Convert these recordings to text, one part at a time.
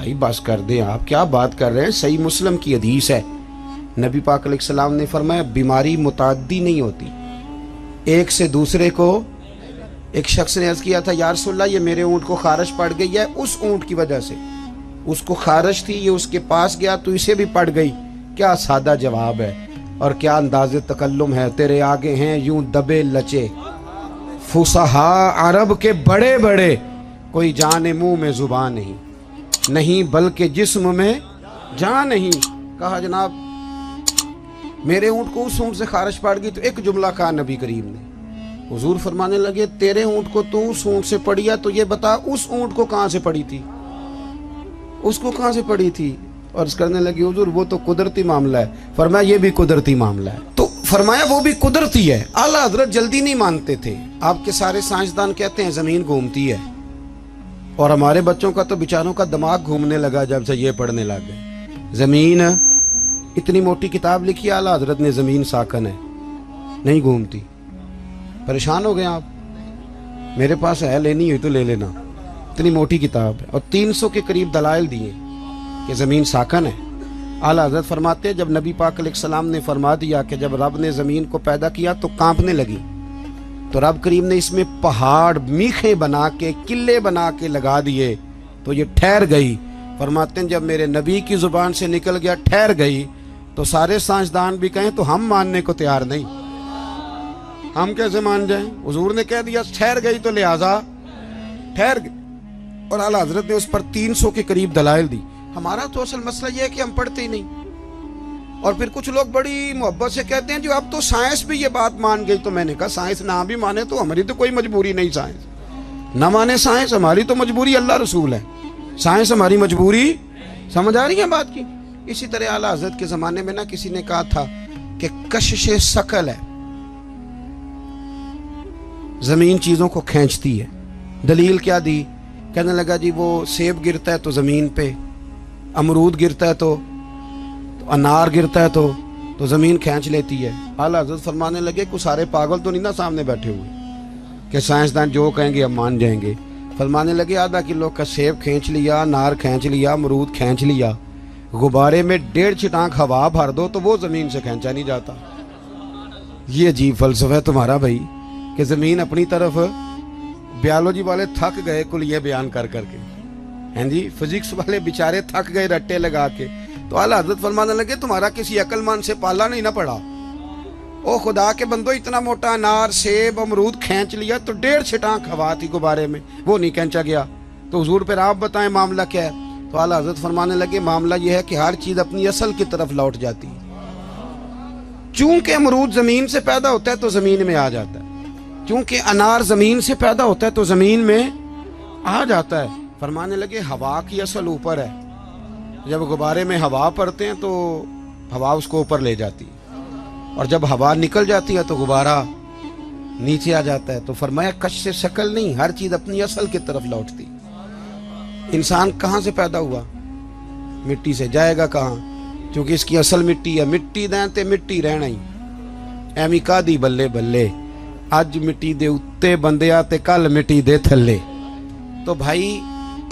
بھائی بس کر دیں، آپ کیا بات کر رہے ہیں؟ صحیح مسلم کی حدیث ہے، نبی پاک علیہ السلام نے فرمایا بیماری متعدی نہیں ہوتی، ایک سے دوسرے کو۔ ایک شخص نے عرض کیا تھا یا رسول اللہ یہ میرے اونٹ کو خارش پڑ گئی ہے اس اونٹ کی وجہ سے، اس کو خارش تھی، یہ اس کے پاس گیا تو اسے بھی پڑ گئی۔ کیا سادہ جواب ہے اور کیا انداز تکلم ہے! تیرے آگے ہیں یوں دبے لچے فصحاء عرب کے بڑے بڑے، کوئی جان منہ میں زبان نہیں بلکہ جسم میں جان نہیں۔ کہا جناب میرے اونٹ کو اس اونٹ سے خارش پڑ گئی، تو ایک جملہ کہا نبی کریم نے، حضور فرمانے لگے تیرے اونٹ کو تو اس اونٹ سے پڑی ہے، تو یہ بتا اس اونٹ کو کہاں سے پڑی تھی، اس کو کہاں سے پڑی تھی؟ اور اس کرنے لگی حضور وہ تو قدرتی معاملہ ہے۔ فرمایا یہ بھی قدرتی معاملہ ہے، تو فرمایا وہ بھی قدرتی ہے۔ اعلیٰ حضرت جلدی نہیں مانتے تھے، آپ کے سارے سائنسدان کہتے ہیں زمین گھومتی ہے، اور ہمارے بچوں کا تو بیچاروں کا دماغ گھومنے لگا جب سے یہ پڑھنے لگ گئے۔ زمین اتنی موٹی کتاب لکھی اعلیٰ حضرت نے، زمین ساکن ہے نہیں گھومتی۔ پریشان ہو گئے آپ، میرے پاس ہے، لینی ہوئی تو لے لینا، اتنی موٹی کتاب ہے، اور 300 کے قریب دلائل دیے کہ زمین ساکن ہے۔ اعلیٰ حضرت فرماتے ہیں جب نبی پاک علیہ السلام نے فرما دیا کہ جب رب نے زمین کو پیدا کیا تو کانپنے لگی، تو رب کریم نے اس میں پہاڑ میخیں بنا کے قلعے بنا کے لگا دیے تو یہ ٹھہر گئی۔ فرماتے ہیں جب میرے نبی کی زبان سے نکل گیا ٹھہر گئی، تو سارے سائنسدان بھی کہیں تو ہم ماننے کو تیار نہیں، ہم کیسے مان جائیں؟ حضور نے کہہ دیا ٹھہر گئی تو لہٰذا ٹھہر گئی، اور اعلیٰ حضرت نے اس پر 300 کے قریب دلائل دی۔ ہمارا تو اصل مسئلہ یہ ہے کہ ہم پڑھتے ہی نہیں، اور پھر کچھ لوگ بڑی محبت سے کہتے ہیں جو اب تو سائنس بھی یہ بات مان گئی۔ تو میں نے کہا سائنس نہ بھی مانے تو ہماری تو کوئی مجبوری نہیں، سائنس نہ مانے سائنس ہماری تو مجبوری اللہ رسول ہے، سائنس ہماری مجبوری۔ سمجھ آ رہی ہے بات کی؟ اسی طرح اعلیٰ حضرت کے زمانے میں نا کسی نے کہا تھا کہ کشش ثقل ہے، زمین چیزوں کو کھینچتی ہے۔ دلیل کیا دی؟ کہنے لگا جی وہ سیب گرتا ہے تو زمین پہ، امرود گرتا ہے تو انار گرتا ہے تو زمین کھینچ لیتی ہے۔ اعلیٰ حضرت فرمانے لگے کوئی سارے پاگل تو نہیں نا سامنے بیٹھے ہوئے کہ سائنسدان جو کہیں گے ہم مان جائیں گے۔ فرمانے لگے آدھا کلو کا سیب کھینچ لیا، انار کھینچ لیا، امرود کھینچ لیا، غبارے میں 1.5 چھٹانک ہوا بھر دو تو وہ زمین سے کھینچا نہیں جاتا۔ یہ عجیب فلسفہ ہے تمہارا بھائی کہ زمین اپنی طرف، بیالوجی والے تھک گئے کل یہ بیان کر کے، ہیں جی فزکس والے بیچارے تھک گئے رٹے لگا کے۔ تو اعلیٰ حضرت فرمانے لگے تمہارا کسی عقل مند سے پالا نہیں نہ پڑا، او خدا کے بندو اتنا موٹا انار سیب امرود کھینچ لیا تو 1.5 چھٹانک ہوا تھی غبارے میں، وہ نہیں کھینچا گیا۔ تو حضور پھر آپ بتائیں معاملہ کیا ہے؟ تو اعلیٰ حضرت فرمانے لگے معاملہ یہ ہے کہ ہر چیز اپنی اصل کی طرف لوٹ جاتی ہے۔ چونکہ امرود زمین سے پیدا ہوتا ہے تو زمین میں آ جاتا ہے، چونکہ انار زمین سے پیدا ہوتا ہے تو زمین میں آ جاتا ہے۔ فرمانے لگے ہوا کی اصل اوپر ہے، جب غبارے میں ہوا پڑتے ہیں تو ہوا اس کو اوپر لے جاتی ہے، اور جب ہوا نکل جاتی ہے تو غبارہ نیچے آ جاتا ہے۔ تو فرمایا کش سے شکل نہیں، ہر چیز اپنی اصل کی طرف لوٹتی۔ انسان کہاں سے پیدا ہوا؟ مٹی سے، جائے گا کہاں؟ چونکہ اس کی اصل مٹی ہے، مٹی دیں تے مٹی رہنا ہی، ایویں کا دی بلے بلے، اج مٹی دے اتے بندیا تے کل مٹی دے تھلے۔ تو بھائی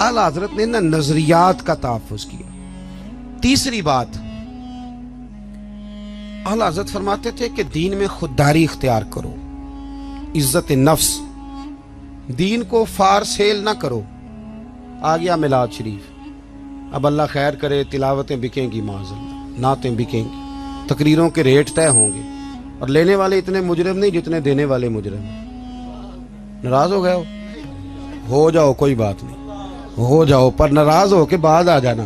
اعلیٰ حضرت نے نا نظریات کا تحفظ کیا۔ تیسری بات، اعلیٰ حضرت فرماتے تھے کہ دین میں خودداری اختیار کرو، عزت نفس، دین کو فار سیل نہ کرو۔ آ گیا میلاد شریف، اب اللہ خیر کرے تلاوتیں بکیں گی، معاذ اللہ نعتیں بکیں گی، تقریروں کے ریٹ طے ہوں گے، اور لینے والے اتنے مجرم نہیں جتنے دینے والے مجرم ہیں۔ ناراض ہو گئے ہو جاؤ، کوئی بات نہیں، ہو جاؤ، پر ناراض ہو کے بعد آ جانا،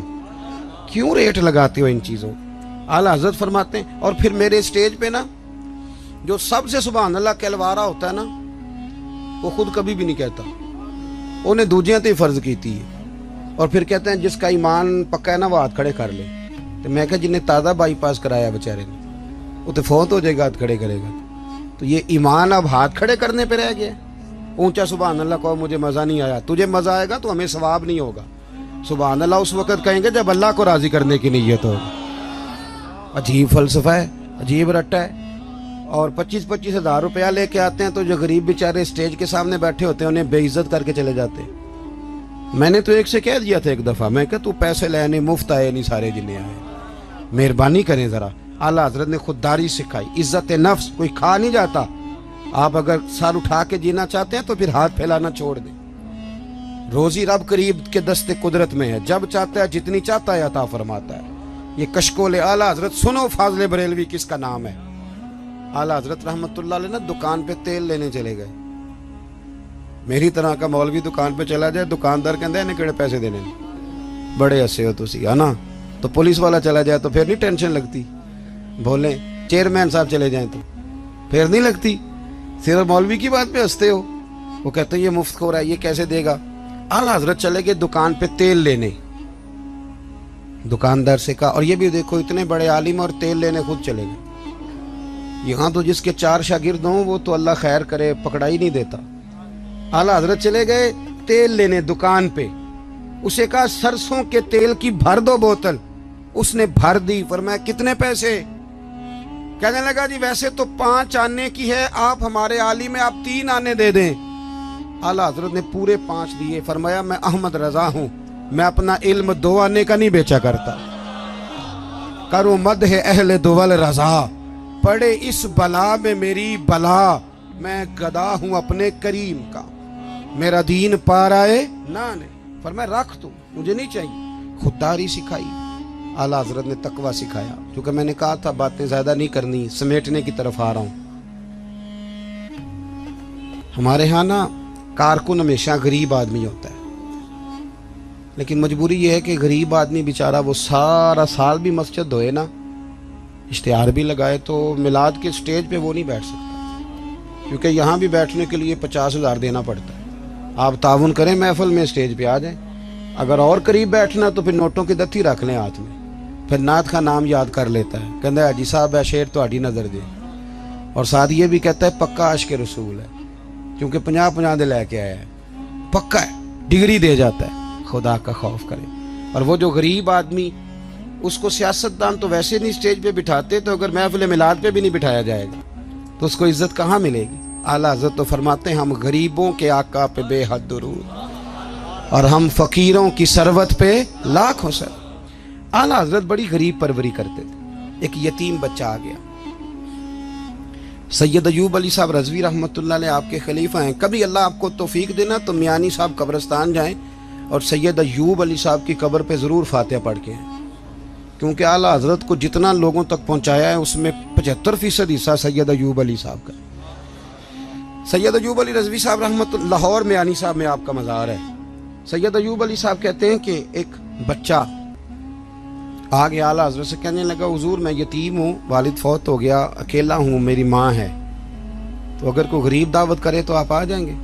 کیوں ریٹ لگاتے ہو ان چیزوں؟ اعلیٰ حضرت فرماتے ہیں، اور پھر میرے اسٹیج پہ نا جو سب سے سبحان اللہ کہلوارا ہوتا ہے نا، وہ خود کبھی بھی نہیں کہتا، انہیں دوجیاں تے فرض کیتی ہے، اور پھر کہتے ہیں جس کا ایمان پکا ہے نا وہ ہاتھ کھڑے کر لے۔ تو میں کہا جنہیں تازہ بائی پاس کرایا بیچارے نے، وہ تو فوت ہو جائے گا ہاتھ کھڑے کرے گا، تو یہ ایمان اب ہاتھ کھڑے کرنے پہ رہ گیا۔ اونچا سبحان اللہ کہو مجھے مزہ نہیں آیا، تجھے مزہ آئے گا تو ہمیں ثواب نہیں ہوگا۔ سبحان اللہ اس وقت کہیں گے جب اللہ کو راضی کرنے کی نیت ہوگی۔ عجیب فلسفہ ہے، عجیب رٹا ہے، اور 25-25 ہزار روپیہ لے کے آتے ہیں تو جو غریب بیچارے اسٹیج کے سامنے بیٹھے ہوتے ہیں انہیں بے عزت کر کے چلے جاتے ہیں۔ میں نے تو ایک سے کہہ دیا تھا ایک دفعہ، میں کہ تو پیسے لینے مفت آئے نہیں سارے جنہیں آئے، مہربانی کریں ذرا۔ اعلیٰ حضرت نے خودداری سکھائی، عزت نفس، کوئی کھا نہیں جاتا۔ آپ اگر سر اٹھا کے جینا چاہتے ہیں تو پھر ہاتھ پھیلانا چھوڑ دیں۔ روزی رب قریب کے دست قدرت میں ہے، جب چاہتا ہے جتنی چاہتا ہے عطا فرماتا ہے۔ یہ کشکول اعلیٰ حضرت سنو، فاضل بریلوی کس کا نام ہے۔ اعلیٰ حضرت رحمت اللہ علیہ نا دکان پہ تیل لینے چلے گئے۔ میری طرح کا مولوی دکان پہ چلا جائے، دکاندار کہندے انہیں کیڑے پیسے دینے، بڑے ہسے ہو تسی ہے نا۔ تو پولیس والا چلا جائے تو پھر نہیں ٹینشن لگتی، بولیں چیئرمین صاحب چلے جائیں تو پھر نہیں لگتی۔ صرف مولوی کی بات پہ ہنستے ہو، وہ کہتے ہیں یہ مفت خور ہے، یہ کیسے دے گا۔ اعلیٰ حضرت چلے گئے دکان پہ تیل لینے، دکاندار سے کہا، اور یہ بھی دیکھو اتنے بڑے عالم اور تیل لینے خود چلے گئے۔ یہاں تو جس کے 4 شاگرد ہوں وہ تو اللہ خیر کرے پکڑا ہی نہیں دیتا۔ اعلیٰ حضرت چلے گئے تیل لینے دکان پہ، اسے کہا سرسوں کے تیل کی بھر دو بوتل، اس نے بھر دی۔ فرمایا کتنے پیسے؟ کہنے لگا جی ویسے تو 5 آنے کی ہے، آپ ہمارے عالم میں آپ 3 آنے دے دیں۔ اعلیٰ حضرت نے پورے 5 دیے۔ فرمایا میں احمد رضا ہوں، میں اپنا علم 2 آنے کا نہیں بیچا کرتا۔ کرو مدح اہل دول رضا، پڑے اس بلا میں میری بلا، میں گدا ہوں اپنے کریم کا، میرا دین پار آئے نہ نے۔ فرمایا رکھ تو، مجھے نہیں چاہیے۔ خودداری سکھائی اعلیٰ حضرت نے، تقوی سکھایا، کیونکہ میں نے کہا تھا باتیں زیادہ نہیں کرنی، سمیٹنے کی طرف آ رہا ہوں۔ ہمارے ہاں نا کارکن ہمیشہ غریب آدمی ہوتا ہے، لیکن مجبوری یہ ہے کہ غریب آدمی بیچارہ وہ سارا سال بھی مسجد دھوئے نا، اشتہار بھی لگائے، تو میلاد کے سٹیج پہ وہ نہیں بیٹھ سکتا، کیونکہ یہاں بھی بیٹھنے کے لیے 50,000 دینا پڑتا ہے۔ آپ تعاون کریں محفل میں سٹیج پہ آ جائیں، اگر اور قریب بیٹھنا تو پھر نوٹوں کی دتھی رکھ لیں ہاتھ میں، پھر نعت کا نام یاد کر لیتا ہے، کہتا ہے حاجی صاحب ہے شیر تو ہاڈی نظر دے، اور ساتھ یہ بھی کہتا ہے پکا عاشق رسول ہے، کیونکہ 50 دے لے کے آیا ہے، پکا ہے، ڈگری دے جاتا ہے۔ خدا کا خوف کرے۔ اور وہ جو غریب آدمی، اس کو سیاستدان تو ویسے نہیں سٹیج پہ بٹھاتے، تو اگر محفل میلاد پہ بھی نہیں بٹھایا جائے گا تو اس کو عزت کہاں ملے گی۔ اعلیٰ حضرت تو فرماتے ہیں ہم غریبوں کے آقا پہ بے حد درود، اور ہم فقیروں کی ثروت پہ لاکھ حسن۔ اعلیٰ حضرت بڑی غریب پروری کرتے تھے۔ ایک یتیم بچہ آ گیا، سید ایوب علی صاحب رضوی رحمۃ اللہ علیہ آپ کے خلیفہ ہیں، کبھی اللہ آپ کو توفیق دینا تو میانی صاحب قبرستان جائیں اور سید ایوب علی صاحب کی قبر پہ ضرور فاتحہ پڑھ کے ہیں، کیونکہ اعلیٰ حضرت کو جتنا لوگوں تک پہنچایا ہے اس میں 75% حصہ سید ایوب علی صاحب کا۔ سید ایوب علی رضوی صاحب رحمۃ اللہ، لاہور میانی صاحب میں آپ کا مزار ہے۔ سید ایوب علی صاحب کہتے ہیں کہ ایک بچہ آگے اعلیٰ حضرت سے کہنے لگا حضور میں یتیم ہوں، والد فوت ہو گیا، اکیلا ہوں، میری ماں ہے، تو اگر کوئی غریب دعوت کرے تو آپ آ جائیں گے؟